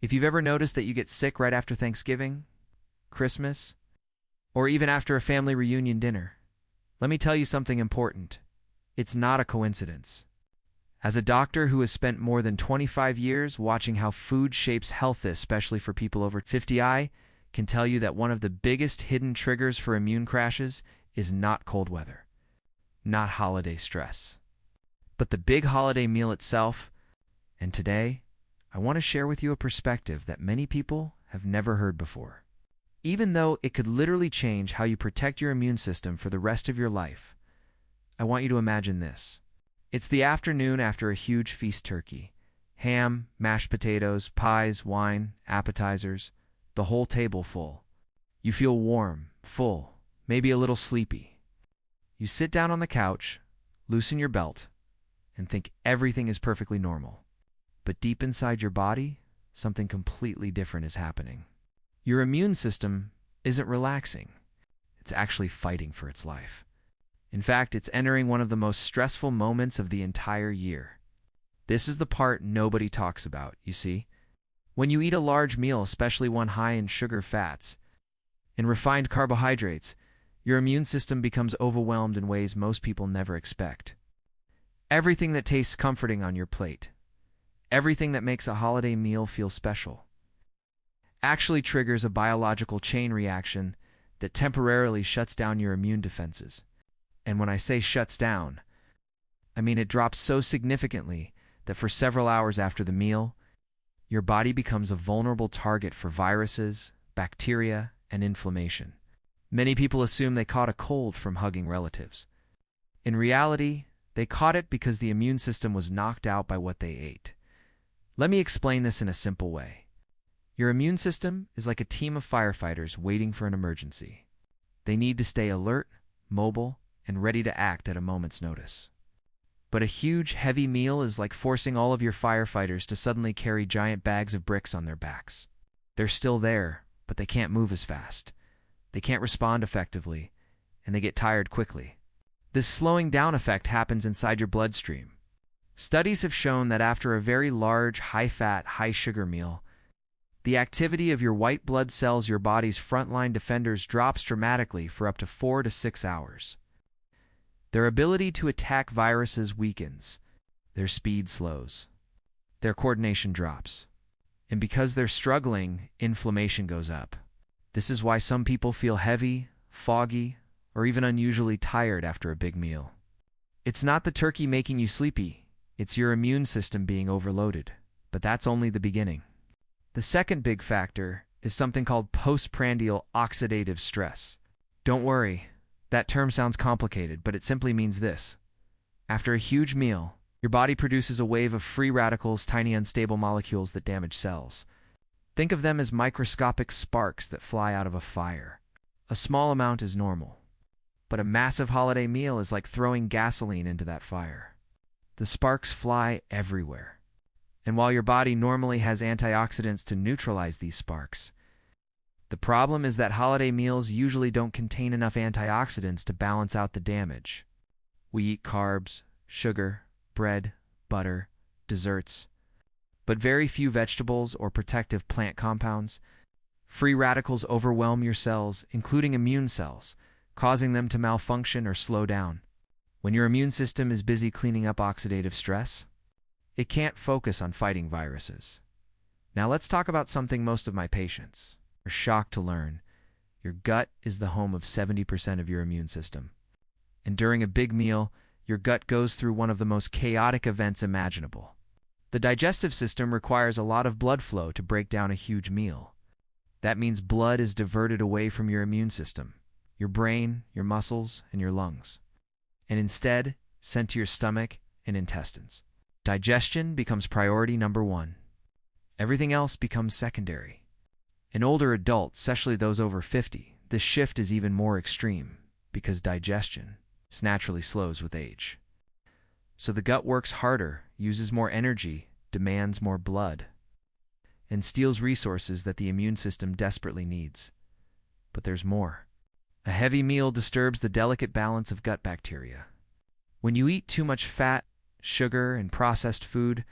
If you've ever noticed that you get sick right after Thanksgiving, Christmas, or even after a family reunion dinner, let me tell you something important. It's not a coincidence. As a doctor who has spent more than 25 years watching how food shapes health, especially for people over 50, I can tell you that one of the biggest hidden triggers for immune crashes is not cold weather, not holiday stress, but the big holiday meal itself. And today, I want to share with you a perspective that many people have never heard before. Even though it could literally change how you protect your immune system for the rest of your life, I want you to imagine this. It's the afternoon after a huge feast turkey. Ham, mashed potatoes, pies, wine, appetizers, the whole table full. You feel warm, full, maybe a little sleepy. You sit down on the couch, loosen your belt, and think everything is perfectly normal. But deep inside your body, something completely different is happening. Your immune system isn't relaxing. It's actually fighting for its life. In fact, it's entering one of the most stressful moments of the entire year. This is the part nobody talks about, you see. When you eat a large meal, especially one high in sugar, fats, and refined carbohydrates, your immune system becomes overwhelmed in ways most people never expect. Everything that tastes comforting on your plate, everything that makes a holiday meal feel special, actually triggers a biological chain reaction that temporarily shuts down your immune defenses. And when I say shuts down, I mean it drops so significantly that for several hours after the meal, your body becomes a vulnerable target for viruses, bacteria, and inflammation. Many people assume they caught a cold from hugging relatives. In reality, they caught it because the immune system was knocked out by what they ate. Let me explain this in a simple way. Your immune system is like a team of firefighters waiting for an emergency. They need to stay alert, mobile, and ready to act at a moment's notice. But a huge, heavy meal is like forcing all of your firefighters to suddenly carry giant bags of bricks on their backs. They're still there, but they can't move as fast. They can't respond effectively, and they get tired quickly. This slowing down effect happens inside your bloodstream. Studies have shown that after a very large, high-fat, high-sugar meal, the activity of your white blood cells, your body's frontline defenders, drops dramatically for up to 4 to 6 hours. Their ability to attack viruses weakens, their speed slows, their coordination drops. And because they're struggling, inflammation goes up. This is why some people feel heavy, foggy, or even unusually tired after a big meal. It's not the turkey making you sleepy, it's your immune system being overloaded. But that's only the beginning. The second big factor is something called postprandial oxidative stress. Don't worry. That term sounds complicated, but it simply means this. After a huge meal, your body produces a wave of free radicals, tiny unstable molecules that damage cells. Think of them as microscopic sparks that fly out of a fire. A small amount is normal, but a massive holiday meal is like throwing gasoline into that fire. The sparks fly everywhere. And while your body normally has antioxidants to neutralize these sparks, the problem is that holiday meals usually don't contain enough antioxidants to balance out the damage. We eat carbs, sugar, bread, butter, desserts, but very few vegetables or protective plant compounds. Free radicals overwhelm your cells, including immune cells, causing them to malfunction or slow down. When your immune system is busy cleaning up oxidative stress, it can't focus on fighting viruses. Now let's talk about something most of my patients are shocked to learn. Your gut is the home of 70% of your immune system. And during a big meal, your gut goes through one of the most chaotic events imaginable. The digestive system requires a lot of blood flow to break down a huge meal. That means blood is diverted away from your immune system, your brain, your muscles, and your lungs, and instead sent to your stomach and intestines. Digestion becomes priority number one. Everything else becomes secondary. In older adults, especially those over 50, this shift is even more extreme because digestion naturally slows with age. So the gut works harder, uses more energy, demands more blood, and steals resources that the immune system desperately needs. But there's more. A heavy meal disturbs the delicate balance of gut bacteria. When you eat too much fat, sugar, and processed food,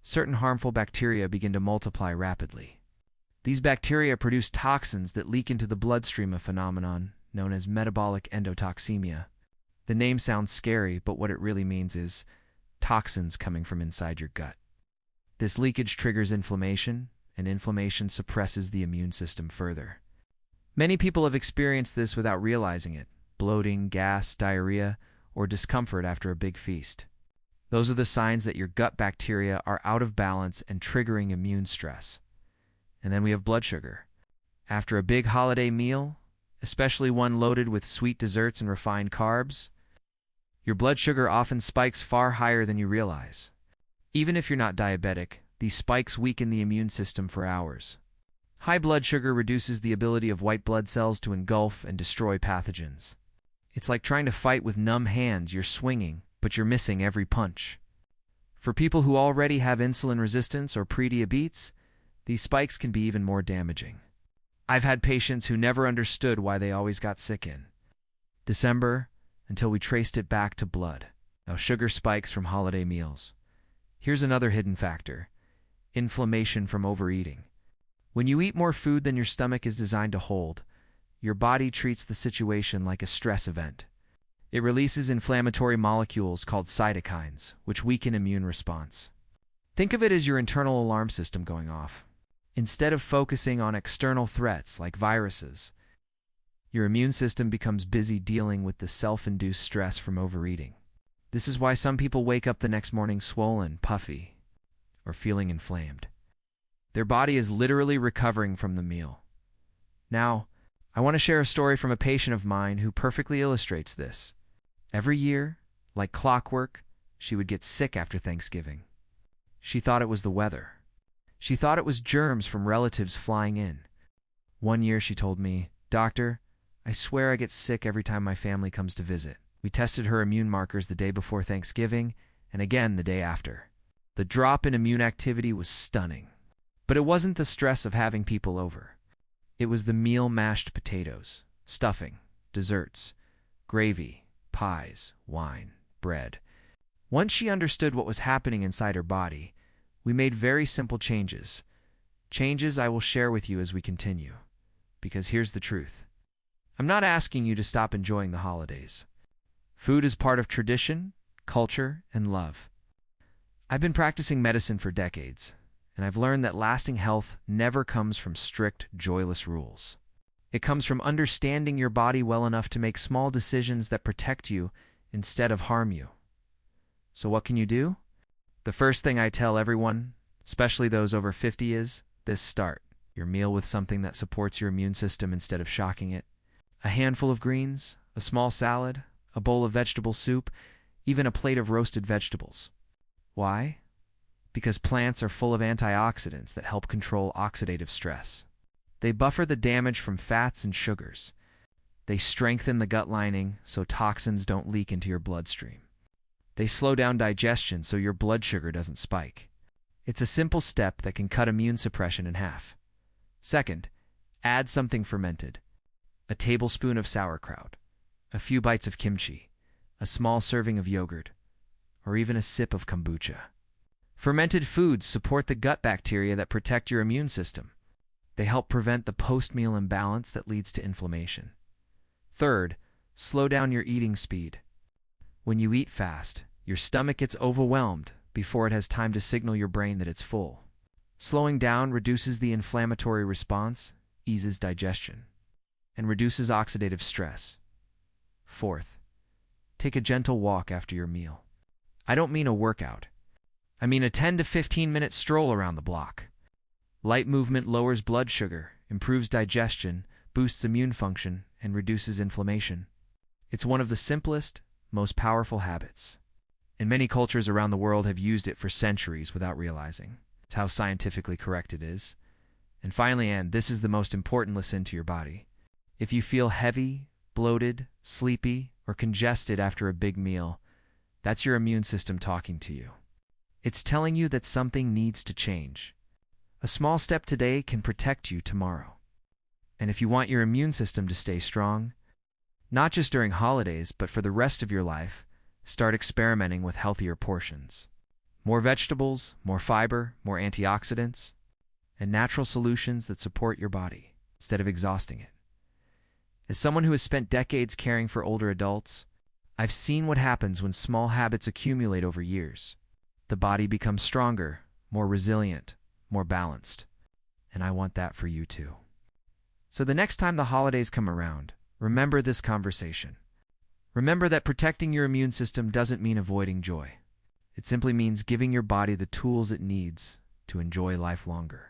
certain harmful bacteria begin to multiply rapidly. These bacteria produce toxins that leak into the bloodstream, a phenomenon known as metabolic endotoxemia. The name sounds scary, but what it really means is toxins coming from inside your gut. This leakage triggers inflammation, and inflammation suppresses the immune system further. Many people have experienced this without realizing it: bloating, gas, diarrhea, or discomfort after a big feast. Those are the signs that your gut bacteria are out of balance and triggering immune stress. And then we have blood sugar. After a big holiday meal, especially one loaded with sweet desserts and refined carbs, your blood sugar often spikes far higher than you realize. Even if you're not diabetic, these spikes weaken the immune system for hours. High blood sugar reduces the ability of white blood cells to engulf and destroy pathogens. It's like trying to fight with numb hands. You're swinging, but you're missing every punch. For people who already have insulin resistance or prediabetes, these spikes can be even more damaging. I've had patients who never understood why they always got sick in December until we traced it back to blood. Now, sugar spikes from holiday meals. Here's another hidden factor: inflammation from overeating. When you eat more food than your stomach is designed to hold, your body treats the situation like a stress event. It releases inflammatory molecules called cytokines, which weaken immune response. Think of it as your internal alarm system going off. Instead of focusing on external threats like viruses, your immune system becomes busy dealing with the self-induced stress from overeating. This is why some people wake up the next morning swollen, puffy, or feeling inflamed. Their body is literally recovering from the meal. Now, I want to share a story from a patient of mine who perfectly illustrates this. Every year, like clockwork, she would get sick after Thanksgiving. She thought it was the weather. She thought it was germs from relatives flying in. One year she told me, "Doctor, I swear I get sick every time my family comes to visit." We tested her immune markers the day before Thanksgiving and again the day after. The drop in immune activity was stunning. But it wasn't the stress of having people over. It was the meal: mashed potatoes, stuffing, desserts, gravy, pies, wine, bread. Once she understood what was happening inside her body, we made very simple changes. Changes I will share with you as we continue. Because here's the truth. I'm not asking you to stop enjoying the holidays. Food is part of tradition, culture, and love. I've been practicing medicine for decades, and I've learned that lasting health never comes from strict, joyless rules. It comes from understanding your body well enough to make small decisions that protect you instead of harm you. So what can you do? The first thing I tell everyone, especially those over 50, is this: start your meal with something that supports your immune system instead of shocking it. A handful of greens, a small salad, a bowl of vegetable soup, even a plate of roasted vegetables. Why? Because plants are full of antioxidants that help control oxidative stress. They buffer the damage from fats and sugars. They strengthen the gut lining so toxins don't leak into your bloodstream. They slow down digestion so your blood sugar doesn't spike. It's a simple step that can cut immune suppression in half. Second, add something fermented. A tablespoon of sauerkraut, a few bites of kimchi, a small serving of yogurt, or even a sip of kombucha. Fermented foods support the gut bacteria that protect your immune system. They help prevent the post-meal imbalance that leads to inflammation. Third, slow down your eating speed. When you eat fast, your stomach gets overwhelmed before it has time to signal your brain that it's full. Slowing down reduces the inflammatory response, eases digestion, and reduces oxidative stress. Fourth, take a gentle walk after your meal. I don't mean a workout. I mean a 10 to 15-minute stroll around the block. Light movement lowers blood sugar, improves digestion, boosts immune function, and reduces inflammation. It's one of the simplest, most powerful habits. And many cultures around the world have used it for centuries without realizing. It's how scientifically correct it is. And finally, and this is the most important, listen to your body. If you feel heavy, bloated, sleepy, or congested after a big meal, that's your immune system talking to you. It's telling you that something needs to change. A small step today can protect you tomorrow. And if you want your immune system to stay strong, not just during holidays, but for the rest of your life, start experimenting with healthier portions. More vegetables, more fiber, more antioxidants, and natural solutions that support your body instead of exhausting it. As someone who has spent decades caring for older adults, I've seen what happens when small habits accumulate over years. The body becomes stronger, more resilient, more balanced. And I want that for you too. So the next time the holidays come around, remember this conversation. Remember that protecting your immune system doesn't mean avoiding joy. It simply means giving your body the tools it needs to enjoy life longer.